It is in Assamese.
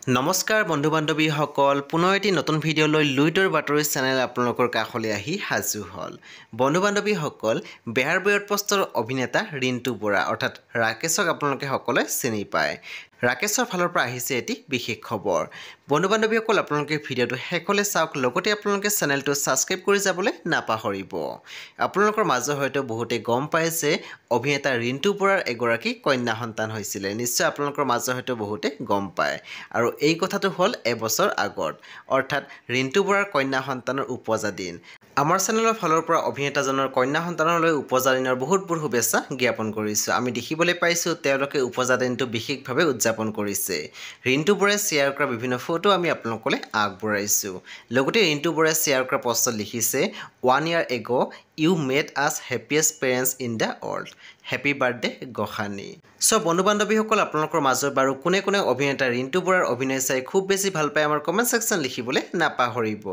নমস্কাৰ বন্ধু বান্ধৱীসকল পুনৰ এটি নতুন ভিডিঅ' লৈ লুইতৰ বাতৰি চেনেল আপোনালোকৰ কাষলৈ আহি হাজু হ'ল বন্ধু বান্ধৱীসকল বেহাৰ বয়ত পষ্টৰ অভিনেতা ৰিণ্টু বৰা অৰ্থাৎ ৰাকেশক আপোনালোকে সকলোৱে চিনি পায় ৰাকেশৰ ফালৰ পৰা আহিছে এটি বিশেষ খবৰ বন্ধু বান্ধৱীসকল আপোনালোকে ভিডিঅ'টো শেষলৈ চাওক লগতে আপোনালোকে চেনেলটো সাবস্ক্ৰাইব কৰি যাবলৈ নাপাহৰিব আপোনালোকৰ মাজৰ হয়তো বহুতে গম পায় যে অভিনেতা ৰিণ্টু বৰাৰ এগৰাকী কন্যা সন্তান হৈছিল নিশ্চয় আপোনালোকৰ মাজৰ হয়তো বহুতে গম পায় আৰু এই কথাটো হ'ল এবছৰ আগত অৰ্থাৎ ৰিণ্টু বৰাৰ কন্যা সন্তানৰ উপজা দিন আমাৰ চেনেলৰ ফালৰ পৰা অভিনেতাজনৰ কন্যা সন্তানলৈ উপজা দিনৰ বহুত শুভেচ্ছা জ্ঞাপন কৰিছোঁ আমি দেখিবলৈ পাইছোঁ তেওঁলোকে উপজা দিনটো বিশেষভাৱে উদযাপন কৰিছে ৰিণ্টু বৰাই শ্বেয়াৰ কৰা বিভিন্ন ফটো আমি আপোনালোকলৈ আগবঢ়াইছোঁ লগতে ৰিণ্টু বৰাই শ্বেয়াৰ কৰা পষ্টত লিখিছে 1 year ago you made us happiest parents in the world Happy birthday Gosani so বন্ধু বান্ধৱীসকল আপোনালোকৰ মাজৰ বাৰু কোনে কোনে অভিনেতা ৰিণ্টু বৰাৰ অভিনয় চাই খুব বেছি ভাল পায় আমাৰ কমেণ্ট সেকশ্যন লিখিবলৈ নাপাহৰিব